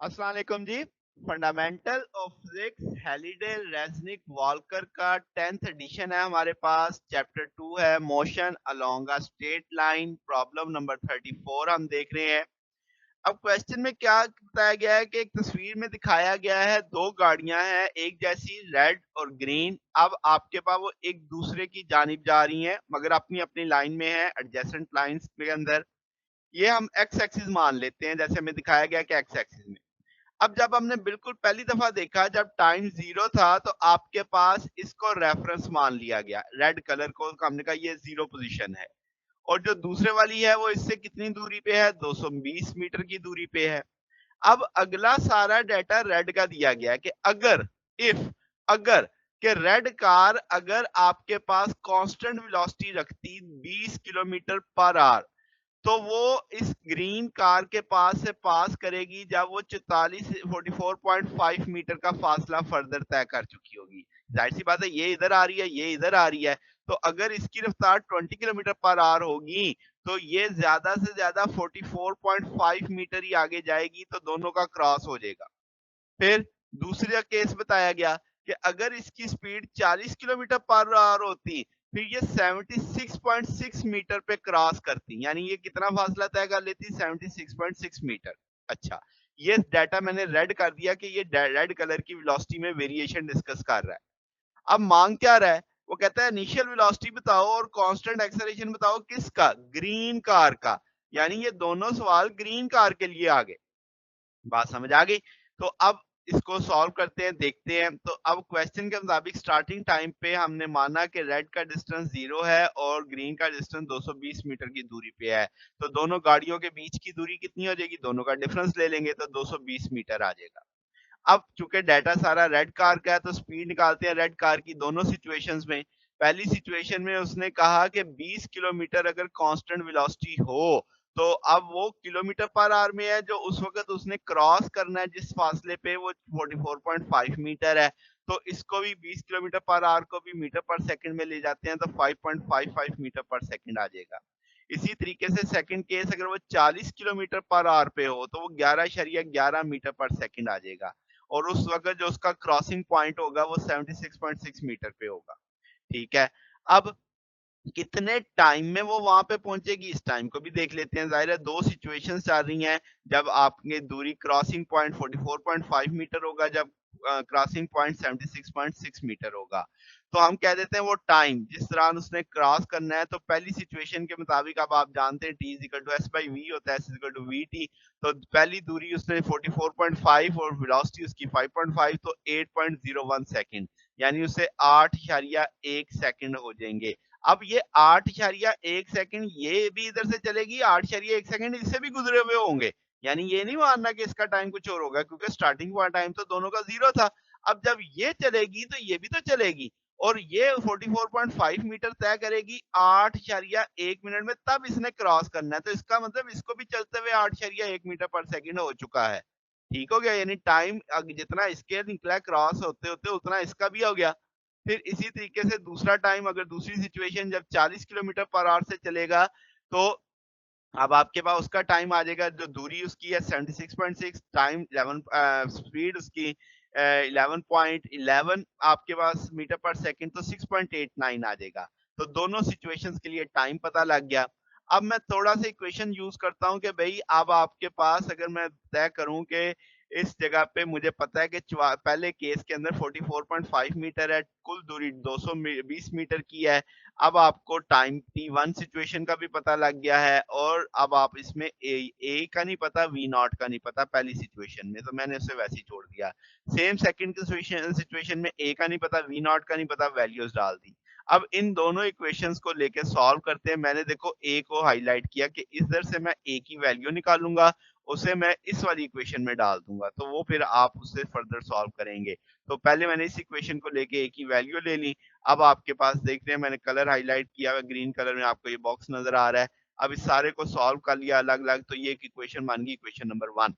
अस्सलाम वालेकुम जी। Fundamental of physics Halliday Resnick Walker का 10th एडिशन है हमारे पास। चैप्टर 2 है motion along a straight line. Problem number 34 हम देख रहे हैं। अब क्वेश्चन में क्या बताया गया है कि एक तस्वीर में दिखाया गया है दो गाड़ियां हैं एक जैसी, रेड और ग्रीन। अब आपके पास वो एक दूसरे की जानिब जा रही हैं मगर अपनी अपनी लाइन में है, एडजेसेंट लाइंस के अंदर। ये हम एक्स एक्सिस मान लेते हैं, जैसे हमें दिखाया गया कि एक्स एक्सिस में। अब जब हमने बिल्कुल पहली दफा देखा, जब टाइम 0 था, तो आपके पास इसको रेफरेंस मान लिया गया, रेड कलर को हमने कहा ये 0 पोजीशन है। और जो दूसरे वाली है वो इससे कितनी दूरी पे है, 220 मीटर की दूरी पे है। अब अगला सारा डाटा रेड का दिया गया है कि अगर, इफ, अगर कि रेड कार अगर आपके पास कांस्टेंट वेलोसिटी रखती 20 किलोमीटर पर आवर, तो वो इस ग्रीन कार के पास से पास करेगी जब वो 44.5 मीटर का फासला फर्दर तय कर चुकी होगी। जाहिर सी बात है, ये इधर आ रही है, ये इधर आ रही है, तो अगर इसकी रफ्तार 20 किलोमीटर पर आवर होगी तो ये ज्यादा से ज्यादा 44.5 मीटर ही आगे जाएगी, तो दोनों का क्रॉस हो जाएगा। फिर दूसरा केस बताया गया कि अगर इसकी स्पीड 40 किलोमीटर पर आवर होती, फिर ये 76.6 मीटर पे क्रॉस करती, यानी ये कितना फासला तय कर लेती, 76.6 मीटर। अच्छा, ये डाटा मैंने रेड कर दिया कि ये रेड कलर की वेलोसिटी में वेरिएशन डिस्कस कर रहा है। अब मांग क्या रहा है, वो कहता है इनिशियल वेलोसिटी बताओ और कांस्टेंट एक्सेलरेशन बताओ, किसका, ग्रीन कार का। यानी ये दोनों सवाल ग्रीन कार के लिए आ गए। बात समझ आ गई? तो अब इसको सॉल्व करते हैं, देखते हैं। तो अब क्वेश्चन के मुताबिक स्टार्टिंग टाइम पे हमने माना कि रेड का डिस्टेंस 0 है और ग्रीन का डिस्टेंस 220 मीटर की दूरी पे है। तो दोनों गाड़ियों के बीच की दूरी कितनी हो जाएगी, दोनों का डिफरेंस ले लेंगे तो 220 मीटर आ जाएगा। अब चूंकि डाटा सारा रेड कार का है तो स्पीड निकालते हैं रेड कार की दोनों सिचुएशंस में। पहली सिचुएशन में उसने कहा कि 20 किलोमीटर अगर कांस्टेंट वेलोसिटी हो, तो अब वो किलोमीटर पर आवर में है, जो उस वक्त उसने क्रॉस करना है जिस फासले पे वो 44.5 मीटर है। तो इसको भी 20 किलोमीटर पर आवर को भी मीटर पर सेकंड में ले जाते हैं तो 5.55 मीटर पर सेकंड आ जाएगा। इसी तरीके से सेकंड केस अगर वो 40 किलोमीटर पर आवर पे हो तो वो 11.11 मीटर पर सेकंड आ जाएगा। और उस वक़्त जो उसका क्रॉसिंग पॉइंट होगा वो 76.6 मीटर पे होगा। ठीक है? अब कितने टाइम में वो वहाँ पे पहुँचेगी, इस टाइम को भी देख लेते हैं। ज़ाहिर है 2 सिचुएशंस चल रही हैं। जब आपकी दूरी क्रॉसिंग पॉइंट 44.5 मीटर होगा, जब क्रॉसिंग पॉइंट 76.6 मीटर होगा। तो हम कह देते हैं वो टाइम जिस दौरान उसने क्रॉस करना है। तो पहली सिचुएशन के मुताबिक अब आप जानते हैं t = s/v होता है, s = vt। तो पहली दूरी उसने 44.5 और वेलोसिटी उसकी 5.5, तो 8.01 सेकंड, यानी उससे 8.1 सेकंड हो जाएँगे। अब ये 8.1 सेकंड ये भी इधर से चलेगी, 8.1 सेकंड इससे भी गुजरे हुए होंगे। यानी ये नहीं मानना कि इसका टाइम कुछ और होगा, क्योंकि स्टार्टिंग वाला टाइम तो दोनों का 0 था। अब जब ये चलेगी तो ये भी तो चलेगी, और ये 44.5 मीटर तय करेगी 8.1 मिनट में, तब इसने क्रॉस करना है। तो इसका मतलब इसको भी चलते हुए 8.1 मीटर पर सेकंड हो चुका है। ठीक हो गया? यानी टाइम जितना इसके निकला क्रॉस होते-होते उतना इसका भी हो गया। फिर इसी तरीके से दूसरा टाइम, अगर दूसरी सिचुएशन जब 40 किलोमीटर पर आवर से चलेगा, तो अब आपके पास उसका टाइम आ जाएगा, जो दूरी उसकी है 76.6, टाइम 11, स्पीड उसकी 11.11 आपके पास मीटर पर सेकंड, तो 6.89 आ जाएगा। तो दोनों सिचुएशंस के लिए टाइम पता लग गया। अब मैं थोड़ा सा इक्वेशन यूज करता हूँ कि भाई अब आपके पास अगर मैं तय करूं कि इस जगह पे मुझे पता है कि पहले केस के अंदर 44.5 मीटर है, कुल दूरी 220 मीटर की है। अब आपको टाइम t1 सिचुएशन का भी पता लग गया है, और अब आप इसमें ए का नहीं पता, वी नॉट का नहीं पता पहली सिचुएशन में, तो मैंने उसे वैसे ही छोड़ दिया। सेम सेकंड की सिचुएशन में ए का नहीं पता, वी नॉट का नहीं पता, वैल्यूज डाल दी। अब इन दोनों इक्वेशंस को लेके सॉल्व करते हैं। मैंने देखो ए को हाईलाइट किया कि इधर से मैं ए की वैल्यू निकालूंगा, उसे मैं इस वाली इक्वेशन में डाल दूंगा, तो वो फिर आप उससे फर्दर सॉल्व करेंगे। तो पहले मैंने इस इक्वेशन को लेके ए की वैल्यू ले ली। अब आपके पास देख रहे हैं मैंने कलर हाईलाइट किया हुआ, ग्रीन कलर में आपको ये बॉक्स नजर आ रहा है। अब इस सारे को सॉल्व कर लिया अलग अलग, तो ये एक इक्वेशन बन गई, इक्वेशन नंबर 1।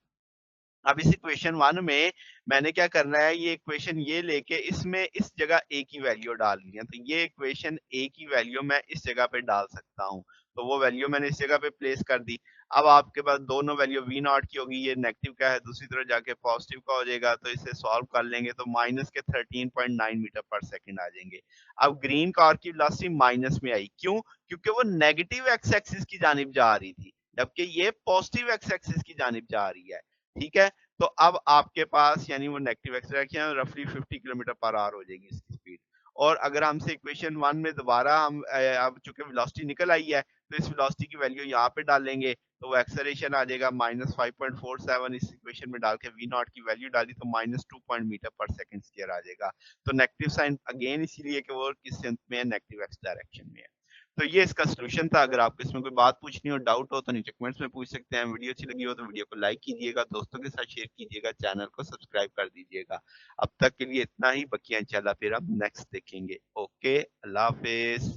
अब इस इक्वेशन 1 में मैंने क्या करना है, ये इक्वेशन ये लेके इसमें इस जगह a की वैल्यू डालनी है। तो ये इक्वेशन a की वैल्यू मैं इस जगह पे डाल सकता हूँ। तो वो वैल्यू मैंने इस जगह पे प्लेस कर दी। अब आपके पास दोनों वैल्यू वी नॉट की होगी, ये नेगेटिव का है, दूसरी तरफ जाके पॉजिटिव का हो जाएगा, तो इसे सॉल्व कर लेंगे तो माइनस के 13.9 मीटर पर सेकंड आ जाएंगे। अब ग्रीन कार की वेलोसिटी माइनस में आई, क्यों? क्योंकि वो नेगेटिव एक्स एक्सिस की जानिब जा रही थी, जबकि ये पॉजिटिव एक्स एक्सिस की जानिब जा रही है। ठीक है, तो अब आपके पास यानी वो नेगेटिव एक्स डायरेक्शन रफली 50 किलोमीटर पर आवर हो जाएगी इसकी स्पीड। और अगर हमसे इक्वेशन 1 में दोबारा हम अब चूंकि वेलोसिटी निकल आई है, तो इस वेलोसिटी की वैल्यू यहाँ पे डालेंगे तो वो एक्सेलरेशन आ जाएगा -5.47। इस इक्वेशन में डाल के वी नॉट की वैल्यू डाली तो -2 पॉइंट मीटर पर सेकंड स्क्वायर आ जाएगा। तो नेगेटिव साइन अगेन इसीलिए कि वो किस सेंस में है, नेगेटिव एक्स डायरेक्शन में है। तो ये इसका सॉल्यूशन था। अगर आपको इसमें कोई बात पूछनी हो, डाउट हो तो नीचे कमेंट्स में पूछ सकते हैं। वीडियो अच्छी लगी हो तो वीडियो को लाइक कीजिएगा, दोस्तों के साथ शेयर कीजिएगा, चैनल को सब्सक्राइब कर दीजिएगा। अब तक के लिए इतना ही, बकिया इंशाल्लाह फिर हम नेक्स्ट देखेंगे। ओके, अल्लाह हाफिज।